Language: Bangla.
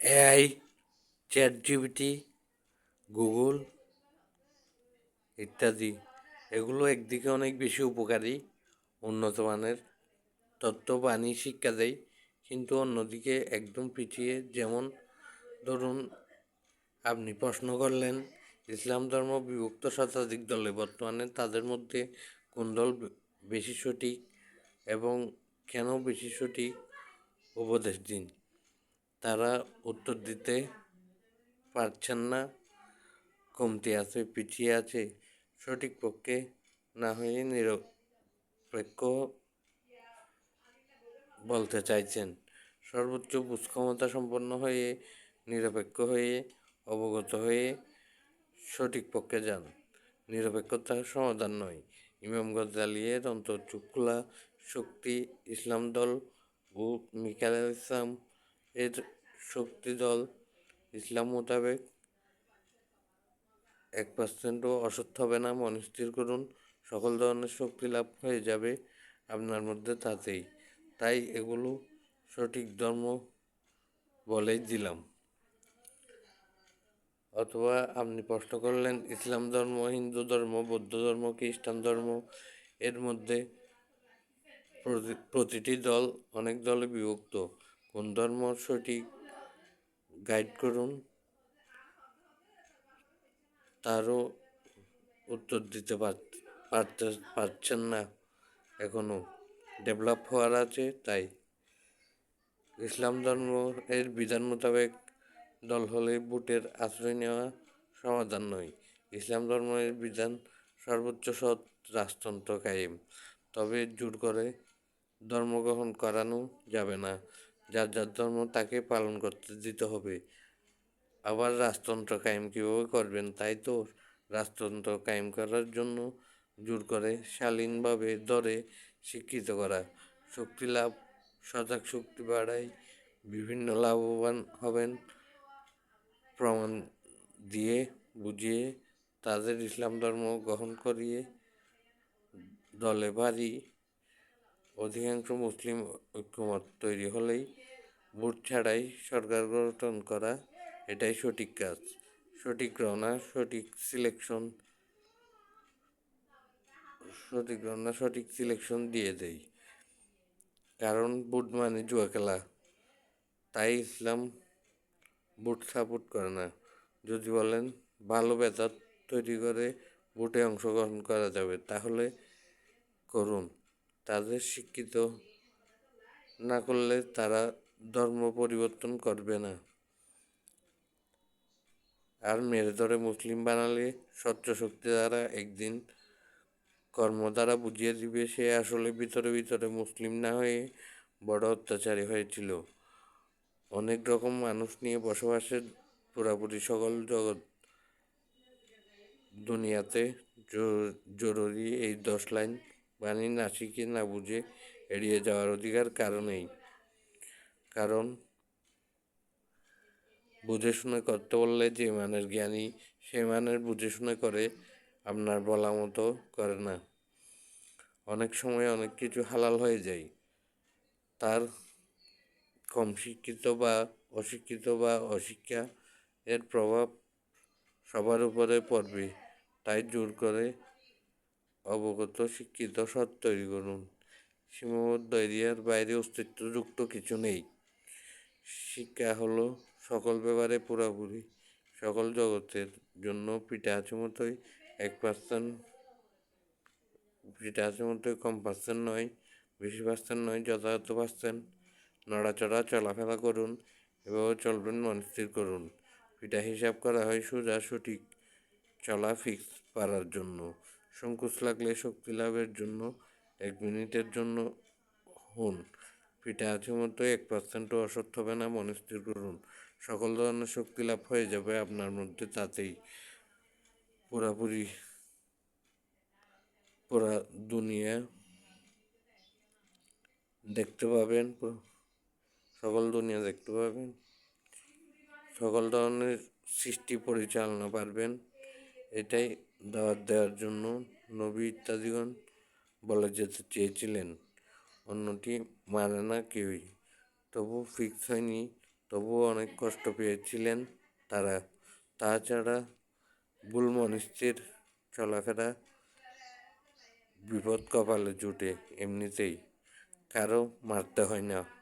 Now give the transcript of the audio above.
এআই, চ্যাট জিপিটি, গুগল ইত্যাদি, এগুলো একদিকে অনেক বেশি উপকারী, উন্নত মানের তথ্য বাণী শিক্ষা দেয়, কিন্তু অন্যদিকে একদম পিছিয়ে। যেমন ধরুন, আপনি প্রশ্ন করলেন ইসলাম ধর্ম বিভক্ত শতাধিক দলে, বর্তমানে তাদের মধ্যে কোন দল বেশি সঠিক এবং কেন বেশি সঠিক, উপদেশ দিন। তারা উত্তর দিতে পারছেন না, কমতি আছে, পিছিয়ে আছে, সঠিক পক্ষে না হয়ে নিরপেক্ষ বলতে চাইছেন। সর্বোচ্চ বুঝ ক্ষমতা সম্পন্ন হয়ে, নিরপেক্ষ হয়ে, অবগত হয়ে সঠিক পক্ষে যান। নিরপেক্ষতার সমাধান নয়। ইমাম গজ্জালির অন্তর্চোখ খোলা শক্তি ইসলাম দল ও মিকাল ইসলাম এর শক্তি দল ইসলাম মোতাবেক 1%ও অসৎ হবে না। মনস্থির করুন, সকল ধরনের শক্তি লাভ হয়ে যাবে আপনার মধ্যে তাতেই। তাই এগুলো সঠিক ধর্ম বলেই দিলাম। অথবা আপনি প্রশ্ন করলেন ইসলাম ধর্ম, হিন্দু ধর্ম, বৌদ্ধ ধর্ম, খ্রিস্টান ধর্ম, এর মধ্যে প্রতিটি দল অনেক দলে বিভক্ত, কোন ধর্ম সঠিক গাইড করুন, তারও উত্তর দিতে পারছেন না, এখনো ডেভেলপ হওয়ার আছে। তাই ইসলাম ধর্ম এর বিধান মোতাবেক দল হলে ভোটের আশ্রয় নেওয়া সমাধান নয়। ইসলাম ধর্মের বিধান সর্বোচ্চ সৎ রাজতন্ত্র কায়েম, তবে জোর করে ধর্মগ্রহণ করানো যাবে না। যার যার ধর্ম তাকে পালন করতে দিতে হবে। আবার রাজতন্ত্র কায়েম কীভাবে করবেন? তাই তো রাজতন্ত্র কায়েম করার জন্য জোর করে শালীনভাবে ধরে শিক্ষিত করা, শক্তি লাভ, সজাগ শক্তি বাড়ায়, বিভিন্ন লাভবান হবেন প্রমাণ দিয়ে বুঝিয়ে তাদের ইসলাম ধর্ম গ্রহণ করিয়ে দলে ভারী অধিকাংশ মুসলিম ঐক্যমত তৈরি হলেই ভোট ছাড়াই সরকার গঠন করা, এটাই সঠিক কাজ। সঠিক রওনা, সঠিক সিলেকশন দিয়ে দেয়। কারণ ভোট মানে জুয়া খেলা, তাই ইসলাম ভোট সাপোর্ট করে না। যদি বলেন ভালো বেতন তৈরি করে ভোটে অংশগ্রহণ করা যাবে, তাহলে করুন। তাদের শিক্ষিত না করলে তারা ধর্ম পরিবর্তন করবে না। আর মেরে ধরে মুসলিম বানালে স্বচ্ছ শক্তি দ্বারা একদিন কর্ম দ্বারা বুঝিয়ে দিবে সে আসলে ভিতরে ভিতরে মুসলিম না হয়ে বড় অত্যাচারী হয়েছিল। অনেক রকম মানুষ নিয়ে বসবাসের পুরাপুরি সকল জগৎ দুনিয়াতে জরুরি এই 10 লাইন বাণী না শিখে না বুঝে এড়িয়ে যাওয়ার অধিকার কারণেই। কারণ বুঝে শুনে করতে বললে যে মানের জ্ঞানী সে মানের বুঝে শুনে করে, আপনার বলা মতো করে না। অনেক সময় অনেক কিছু হালাল হয়ে যায়, তার কম শিক্ষিত বা অশিক্ষিত বা অশিক্ষা এর প্রভাব সবার উপরে পড়বে। তাই জোর করে অবগত শিক্ষিত সৎ তৈরি করুন। সীমাবদ্ধ এরিয়ার বাইরে অস্তিত্বযুক্ত কিছু নেই। শিক্ষা হলো সকল ব্যাপারে পুরোপুরি, সকল জগতের জন্য পিঠে আছে মতোই 1%, পিঠে আছে মতোই কম পার্সেন্ট নয়, বেশি পার্সেন্ট নয়, যথাযথ পার্সেন্ট। নড়াচড়া চলাফেরা করুন, এভাবে চলবেন, মনস্থির করুন। পিঠা হিসাব করা হয় সোজা সঠিক চলা ফিক্স পারার জন্য। সংকোচ লাগলে শক্তি লাভের জন্য 1 মিনিটের জন্য হন। পিঠা আছে মতো 1%ও অসৎ হবে না, মনস্থির করুন। সকল ধরনের শক্তি লাভ হয়ে যাবে আপনার মধ্যে, তাতেই পুরোপুরি পুরা দুনিয়া দেখতে পাবেন, সকল দুনিয়া দেখতে পাবেন, সকল ধরনের সৃষ্টি পরিচালনা পারবেন। এটাই দাওয়াত দেওয়ার জন্য নবী ইত্যাদিগণ বলে যেতে চেয়েছিলেন। অন্যটি মানে না কেউই, তবু ফিক্স হয়নি, তবুও অনেক কষ্ট পেয়েছিলেন তারা। তাছাড়া ভুল মনস্থির চলাফেরা বিপদ কপালে জুটে, এমনিতেই কারো মারতে হয় না।